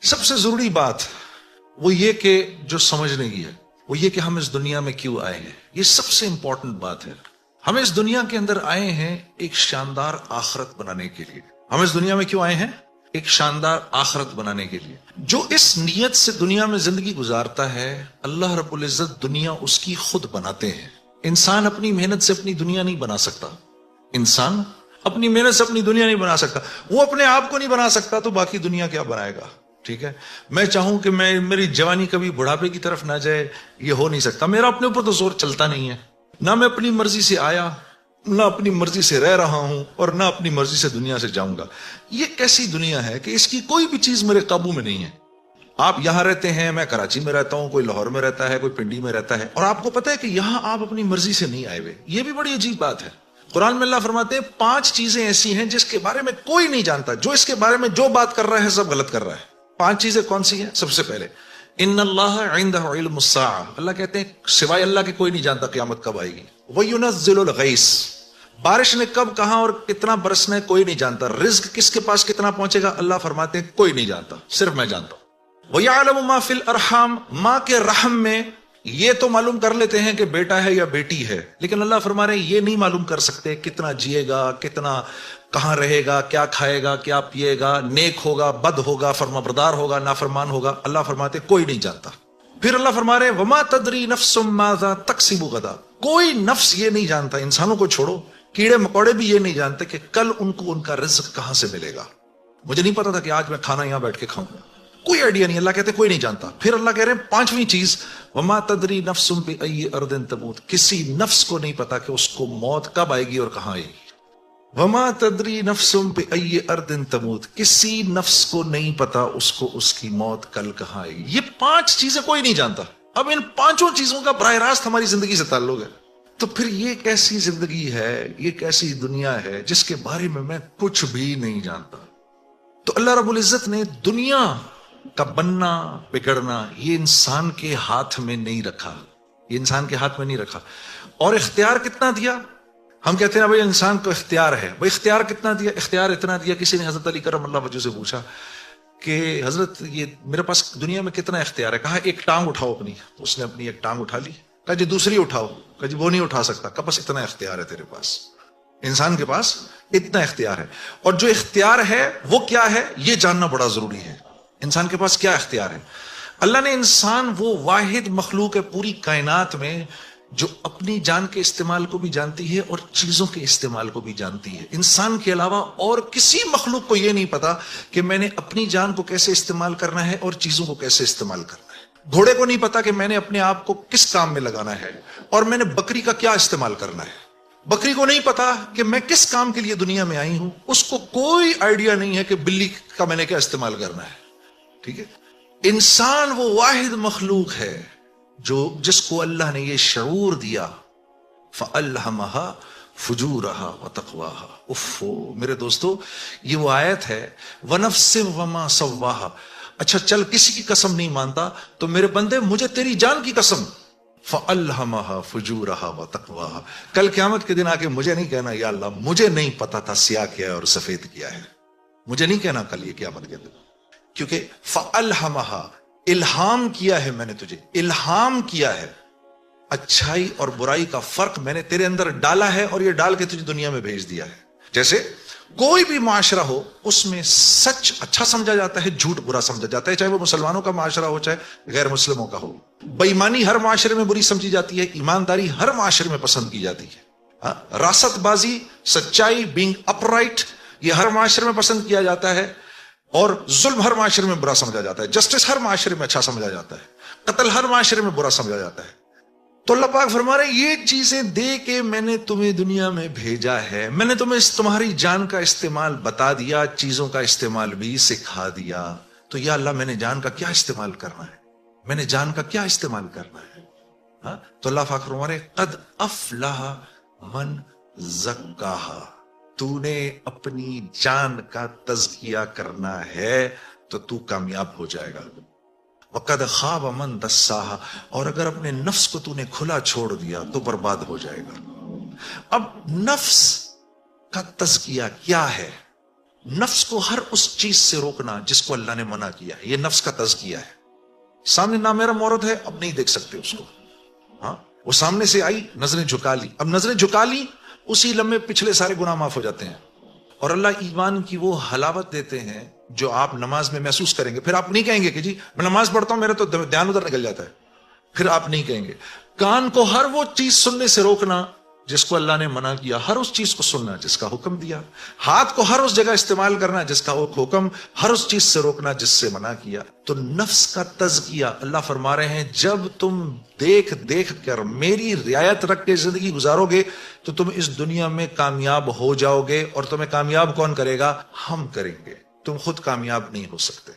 سب سے ضروری بات وہ یہ کہ جو سمجھنے کی ہے وہ یہ کہ ہم اس دنیا میں کیوں آئے ہیں. یہ سب سے امپورٹنٹ بات ہے. ہم اس دنیا کے اندر آئے ہیں ایک شاندار آخرت بنانے کے لیے. ہم اس دنیا میں کیوں آئے ہیں؟ ایک شاندار آخرت بنانے کے لیے. جو اس نیت سے دنیا میں زندگی گزارتا ہے اللہ رب العزت دنیا اس کی خود بناتے ہیں. انسان اپنی محنت سے اپنی دنیا نہیں بنا سکتا. انسان اپنی محنت سے اپنی دنیا نہیں بنا سکتا. وہ اپنے آپ کو نہیں بنا سکتا تو باقی دنیا کیا بنائے گا؟ ٹھیک ہے، میں چاہوں کہ میری جوانی کبھی بڑھاپے کی طرف نہ جائے، یہ ہو نہیں سکتا. میرا اپنے اوپر تو زور چلتا نہیں ہے. نہ میں اپنی مرضی سے آیا، نہ اپنی مرضی سے رہ رہا ہوں، اور نہ اپنی مرضی سے دنیا سے جاؤں گا. یہ کیسی دنیا ہے کہ اس کی کوئی بھی چیز میرے قابو میں نہیں ہے. آپ یہاں رہتے ہیں، میں کراچی میں رہتا ہوں، کوئی لاہور میں رہتا ہے، کوئی پنڈی میں رہتا ہے، اور آپ کو پتا ہے کہ یہاں آپ اپنی مرضی سے نہیں آئے ہوئے. یہ بھی بڑی عجیب بات ہے. قرآن میں اللہ فرماتے ہیں 5 چیزیں ایسی ہیں جس کے بارے میں کوئی نہیں جانتا. جو اس کے بارے میں جو بات کر رہا ہے سب غلط کر رہا ہے. 5 چیزیں کون سی ہیں؟ سب سے پہلے ان اللہ عنده علم الساعہ، اللہ کہتے ہیں سوائے اللہ کے کوئی نہیں جانتا قیامت کب آئے گی. وَيُنَزِّلُ الْغَيْثَ، بارش نے کب کہاں اور کتنا برسنا ہے کوئی نہیں جانتا. رزق کس کے پاس کتنا پہنچے گا اللہ فرماتے ہیں کوئی نہیں جانتا، صرف میں جانتا ہوں. وَيَعْلَمُ مَا فِي الْأَرْحَامِ، ماں کے رحم میں یہ تو معلوم کر لیتے ہیں کہ بیٹا ہے یا بیٹی ہے، لیکن اللہ فرما رہے ہیں یہ نہیں معلوم کر سکتے کتنا جیے گا، کتنا کہاں رہے گا، کیا کھائے گا، کیا پیے گا، نیک ہوگا، بد ہوگا، فرما بردار ہوگا، نافرمان ہوگا. اللہ فرماتے کوئی نہیں جانتا. پھر اللہ فرما رہے وما تدری نفس ماذا تکسب غدا، کوئی نفس یہ نہیں جانتا، انسانوں کو چھوڑو، کیڑے مکوڑے بھی یہ نہیں جانتے کہ کل ان کو ان کا رزق کہاں سے ملے گا. مجھے نہیں پتا تھا کہ آج میں کھانا یہاں بیٹھ کے کھاؤں گا، کوئی آئیڈیا نہیں. اللہ کہتے کوئی نہیں جانتا. پھر اللہ کہہ رہے ہیں 5ویں چیز وما تدری نفس بأی ارض تموت، کسی نفس کو نہیں پتا کہ اس کو موت کب آئے گی اور کہاں آئے گی. وما تدری نفس بأی ارض تموت، کسی نفس کو نہیں پتا اس کو اس کی موت کل کہاں آئے گی. یہ 5 چیزیں کوئی نہیں جانتا. اب ان 5 چیزوں کا براہ راست ہماری زندگی سے تعلق ہے. تو پھر یہ کیسی زندگی ہے، یہ کیسی دنیا ہے جس کے بارے میں کچھ بھی نہیں جانتا. تو اللہ رب العزت نے دنیا کا بننا بگڑنا یہ انسان کے ہاتھ میں نہیں رکھا. یہ انسان کے ہاتھ میں نہیں رکھا. اور اختیار کتنا دیا؟ ہم کہتے ہیں بھائی انسان کو اختیار ہے. بھائی اختیار کتنا دیا؟ اختیار اتنا دیا. کسی نے حضرت علی کرم اللہ وجہ سے پوچھا کہ حضرت یہ میرے پاس دنیا میں کتنا اختیار ہے؟ کہا ایک ٹانگ اٹھاؤ اپنی. اس نے اپنی ایک ٹانگ اٹھا لی. کہا جی دوسری اٹھاؤ. کہا جی وہ نہیں اٹھا سکتا. کہا بس اتنا اختیار ہے تیرے پاس. انسان کے پاس اتنا اختیار ہے. اور جو اختیار ہے وہ کیا ہے یہ جاننا بڑا ضروری ہے. انسان کے پاس کیا اختیار ہے؟ اللہ نے انسان وہ واحد مخلوق ہے پوری کائنات میں جو اپنی جان کے استعمال کو بھی جانتی ہے اور چیزوں کے استعمال کو بھی جانتی ہے. انسان کے علاوہ اور کسی مخلوق کو یہ نہیں پتا کہ میں نے اپنی جان کو کیسے استعمال کرنا ہے اور چیزوں کو کیسے استعمال کرنا ہے. گھوڑے کو نہیں پتا کہ میں نے اپنے آپ کو کس کام میں لگانا ہے اور میں نے بکری کا کیا استعمال کرنا ہے. بکری کو نہیں پتا کہ میں کس کام کے لیے دنیا میں آئی ہوں. اس کو کوئی آئیڈیا نہیں ہے کہ بلی کا میں نے کیا استعمال کرنا ہے. ٹھیک ہے، انسان وہ واحد مخلوق ہے جس کو اللہ نے یہ شعور دیا فَأَلْهَمَهَا فُجُورَهَا وَتَقْوَاهَا. اف میرے دوستو، یہ وہ آیت ہے وَنَفْسٍ وَمَا سَوَّاهَا. اچھا چل کسی کی قسم نہیں مانتا تو میرے بندے مجھے تیری جان کی قسم فَأَلْهَمَهَا فُجُورَهَا وَتَقْوَاهَا. کل قیامت کے دن آ کے مجھے نہیں کہنا یا اللہ مجھے نہیں پتا تھا سیاہ کیا ہے اور سفید کیا ہے. مجھے نہیں کہنا کل یہ قیامت کے دن، کیونکہ فَأَلْهَمَهَا الہام کیا ہے میں نے تجھے، الہام کیا ہے. اچھائی اور برائی کا فرق میں نے تیرے اندر ڈالا ہے اور یہ ڈال کے تجھے دنیا میں بھیج دیا ہے. جیسے کوئی بھی معاشرہ ہو اس میں سچ اچھا سمجھا جاتا ہے، جھوٹ برا سمجھا جاتا ہے، چاہے وہ مسلمانوں کا معاشرہ ہو چاہے غیر مسلموں کا ہو. بےایمانی ہر معاشرے میں بری سمجھی جاتی ہے، ایمانداری ہر معاشرے میں پسند کی جاتی ہے. راست بازی، سچائی، بینگ اپ رائٹ، یہ ہر معاشرے میں پسند کیا جاتا ہے. اور ظلم ہر معاشرے میں برا سمجھا جاتا ہے. جسٹس ہر معاشرے میں اچھا سمجھا جاتا ہے. قتل ہر معاشرے میں برا سمجھا جاتا ہے. تو اللہ پاک فرما رہے یہ چیزیں دے کے میں نے تمہیں دنیا میں بھیجا ہے. میں نے تمہیں تمہاری جان کا استعمال بتا دیا، چیزوں کا استعمال بھی سکھا دیا. تو یا اللہ میں نے جان کا کیا استعمال کرنا ہے، میں نے جان کا کیا استعمال کرنا ہے. تو اللہ پاک فرما رہے قد افلح من زکاہا، تو نے اپنی جان کا تزکیہ کرنا ہے تو تو کامیاب ہو جائے گا. وقد خاب من دساہا، اور اگر اپنے نفس کو تو نے کھلا چھوڑ دیا تو برباد ہو جائے گا. اب نفس کا تزکیہ کیا ہے؟ نفس کو ہر اس چیز سے روکنا جس کو اللہ نے منع کیا ہے. یہ نفس کا تزکیہ ہے. سامنے نامیرا عورت ہے, اب نہیں دیکھ سکتے اس کو. ہاں, وہ سامنے سے آئی, نظریں جھکا لی. اب نظریں جھکا لی, اسی لمحے پچھلے سارے گناہ معاف ہو جاتے ہیں. اور اللہ ایمان کی وہ حلاوت دیتے ہیں جو آپ نماز میں محسوس کریں گے. پھر آپ نہیں کہیں گے کہ جی میں نماز پڑھتا ہوں, میرا تو دھیان ادھر نکل جاتا ہے. پھر آپ نہیں کہیں گے. کان کو ہر وہ چیز سننے سے روکنا جس کو اللہ نے منع کیا, ہر اس چیز کو سننا جس کا حکم دیا. ہاتھ کو ہر اس جگہ استعمال کرنا جس کا حکم, ہر اس چیز سے روکنا جس سے منع کیا. تو نفس کا تزکیہ اللہ فرما رہے ہیں, جب تم دیکھ دیکھ کر میری رعایت رکھ کے زندگی گزارو گے تو تم اس دنیا میں کامیاب ہو جاؤ گے. اور تمہیں کامیاب کون کرے گا؟ ہم کریں گے. تم خود کامیاب نہیں ہو سکتے.